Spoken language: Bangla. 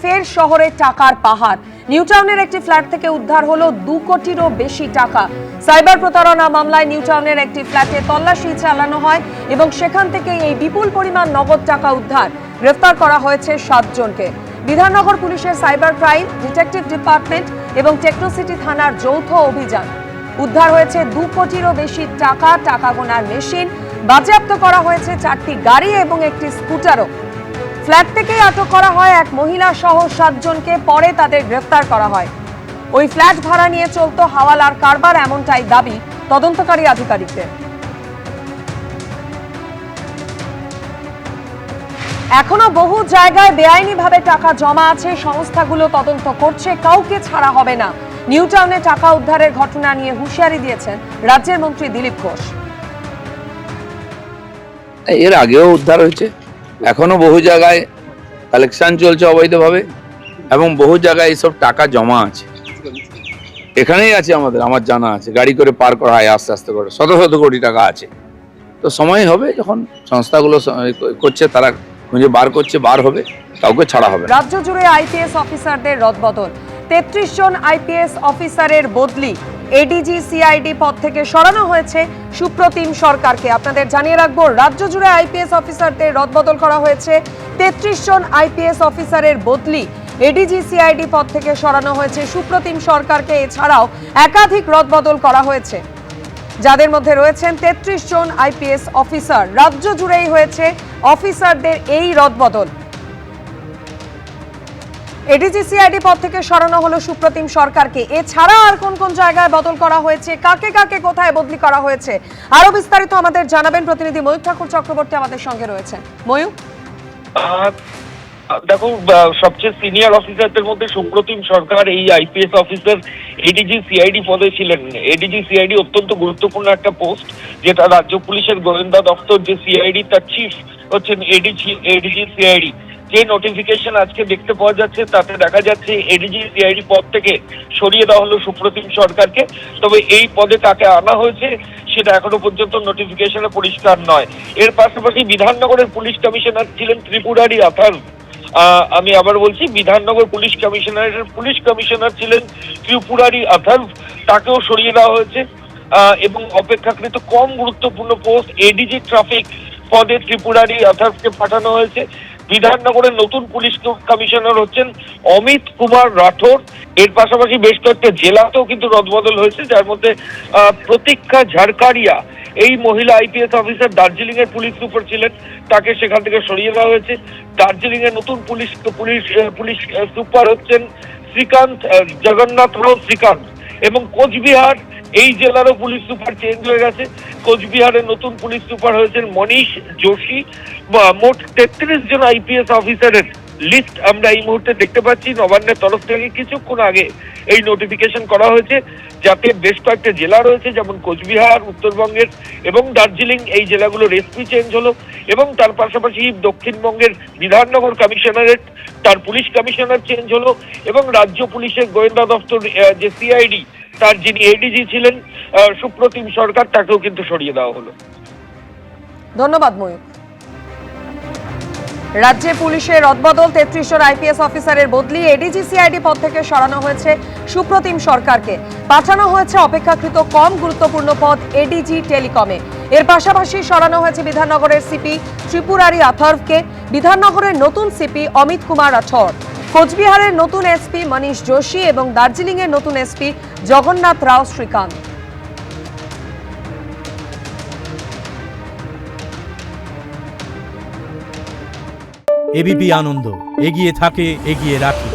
ফের শহরে টাকার পাহাড়। নিউ টাউনের একটি ফ্ল্যাট থেকে উদ্ধার হলো 2 কোটিরও বেশি টাকা। সাইবার প্রতারণা মামলায় নিউ টাউনের একটি ফ্ল্যাটে তল্লাশি চালানো হয় এবং সেখান থেকে এই বিপুল পরিমাণ নগদ টাকা উদ্ধার। গ্রেফতার করা হয়েছে 7 জনকে। বিধাননগর পুলিশের সাইবার ক্রাইম, ডিটেকটিভ ডিপার্টমেন্ট এবং টেকনোসিটি থানার যৌথ অভিযান। উদ্ধার হয়েছে 2 কোটিরও বেশি টাকা, টাকা গোনার মেশিন, বাজেয়াপ্ত করা হয়েছে 4টি গাড়ি এবং একটি স্কুটারও। ফ্ল্যাট থেকেই আটক করা হয় এক মহিলা সহ 7 জনকে, পরে তাদের গ্রেফতার করা হয়। ওই ফ্ল্যাট ভাড়া নিয়ে চলতো হাওয়ালার কারবার, এমনটাই দাবি তদন্তকারী আধিকারিকদের। এখনো বহু জায়গায় বেআইনিভাবে টাকা জমা আছে, সংস্থাগুলো তদন্ত করছে, কাউকে ছাড়া হবে না। নিউ টাউনে টাকা উদ্ধারের ঘটনা নিয়ে হুঁশিয়ারি দিয়েছেন রাজ্যের মন্ত্রী দিলীপ ঘোষ। এর আগেও উদ্ধার হয়েছে, এখনো বহু জায়গায় কালেকশন চলছে অবৈধভাবে এবং বহু জায়গায় এইসব টাকা জমা আছে। এখানেই আছে আমার জানা আছে, গাড়ি করে পার করা হয় আস্তে আস্তে করে, শত শত কোটি টাকা আছে। তো সময় হবে যখন সংস্থাগুলো করছে, তারা খুঁজে বার করছে, বার হবে, কাউকে ছাড়া হবে। রাজ্য জুড়ে আইপিএস অফিসারদের রদবদল। 33 জন আইপিএস অফিসারের বদলি। এডিজি সিআইডি পদ থেকে সরানো হয়েছে সুপ্রতিম সরকারকে। আপনাদের জানিয়ে রাখবো, রাজ্য জুড়ে আইপিএস অফিসারদের রদবদল করা হয়েছে। 33 জন আইপিএস অফিসারের বদলি। এডিজি সিআইডি পদ থেকে সরানো হয়েছে সুপ্রতিম সরকারকে। এছাড়াও একাধিক রদবদল করা হয়েছে, যাদের মধ্যে রয়েছেন 33 জন আইপিএস অফিসার। রাজ্য জুড়েই হয়েছে অফিসারদের এই রদবদল। এডিজি সিআইডি পদ থেকে সরানো হলো সুপ্রতিম সরকারকে। এছাড়া আর কোন কোন জায়গায় বদল করা হয়েছে, কাকে কাকে কোথায় বদলি করা হয়েছে, আরো বিস্তারিত আমাদের জানাবেন প্রতিনিধি ময়ূক ঠাকুর চক্রবর্তী আমাদের সঙ্গে রয়েছেন। ময়ূক, দেখো, সবচেয়ে সিনিয়র অফিসারদের মধ্যে সুপ্রতিম সরকার এই আইপিএস অফিসার এডিজি সিআইডি পদে ছিলেন। এডিজি সিআইডি অত্যন্ত গুরুত্বপূর্ণ একটা পোস্ট, যেটা রাজ্য পুলিশের গোয়েন্দা দপ্তর যে সিআইডি, তার চিফ হচ্ছেন এডিজি সিআইডি। যে নোটিফিকেশন আজকে দেখতে পাওয়া যাচ্ছে তাতে দেখা যাচ্ছে এডিজি সিআইডি পদ থেকে সরিয়ে দেওয়া হলো সুপ্রতিম সরকারকে। তবে এই পদে কাকে আনা হয়েছে সেটা এখনো পর্যন্ত নোটিফিকেশনে পরিষ্কার নয়। এর পাশাপাশি বিধাননগরের পুলিশ কমিশনার ছিলেন ত্রিপুরারি আথার। আমি আবার বলছি, বিধাননগর পুলিশ কমিশনার ছিলেন ত্রিপুরারি আথার, তাকেও সরিয়ে দেওয়া হয়েছে। এবং অপেক্ষাকৃত কম গুরুত্বপূর্ণ পোস্ট এডিজি ট্রাফিক পদে ত্রিপুরারি আথারকে পাঠানো হয়েছে। বিধাননগরের নতুন পুলিশ কমিশনার হচ্ছেন অমিত কুমার রাঠোর। এর পাশাপাশি বেশ কয়েকটা জেলাতেও কিন্তু রদবদল হয়েছে, যার মধ্যে প্রতীক্ষা ঝাড়কারিয়া, এই মহিলা আইপিএস অফিসার দার্জিলিং এর পুলিশ সুপার ছিলেন, তাকে সেখান থেকে সরিয়ে দেওয়া হয়েছে। দার্জিলিং এর নতুন পুলিশ সুপার হচ্ছেন শ্রীকান্ত, জগন্নাথ রাও শ্রীকান্ত। এবং কোচবিহার, এই জেলারও পুলিশ সুপার চেঞ্জ হয়ে গেছে। কোচবিহারের নতুন পুলিশ সুপার হয়েছেন মনীষ যোশী। মোট 33 জন আইপিএস অফিসারের লিস্ট আমরা এই মুহূর্তে দেখতে পাচ্ছি। নবান্নের তরফ থেকে কিছুক্ষণ আগে এই নোটিফিকেশন করা হয়েছে, যাতে বেশ কয়েকটা জেলা রয়েছে, যেমন কোচবিহার উত্তরবঙ্গের এবং দার্জিলিং, এই জেলাগুলোর এসপি চেঞ্জ হলো। এবং তার পাশাপাশি দক্ষিণবঙ্গের বিধাননগর কমিশনারেট, তার পুলিশ কমিশনার চেঞ্জ হলো। এবং রাজ্য পুলিশের গোয়েন্দা দপ্তর যে সিআইডি, তার যিনি এডিজি ছিলেন সুপ্রতিম সরকার, তাকেও কিন্তু সরিয়ে দেওয়া হলো। ধন্যবাদ ময়ূক। রাজ্যে পুলিশের রদবদল, 33 জন আইপিএস অফিসারের বদলি। এডিজি সিআইডি পদ থেকে সরানো হয়েছে সুপ্রতিম সরকারকে, পাঠানো হয়েছে অপেক্ষাকৃত কম গুরুত্বপূর্ণ পদ এডিজি টেলিকমে। এর পাশাপাশি সরানো হয়েছে বিধাননগরের সিপি ত্রিপুরারি আথারকে, বিধাননগরের নতুন সিপি অমিত কুমার রাঠোর, কোচবিহারের নতুন এসপি মনীষ যোশী এবং দার্জিলিং এর নতুন এসপি জগন্নাথ রাও শ্রীকান্ত। এবিপি আনন্দ, এগিয়ে থাকে, এগিয়ে রাখে।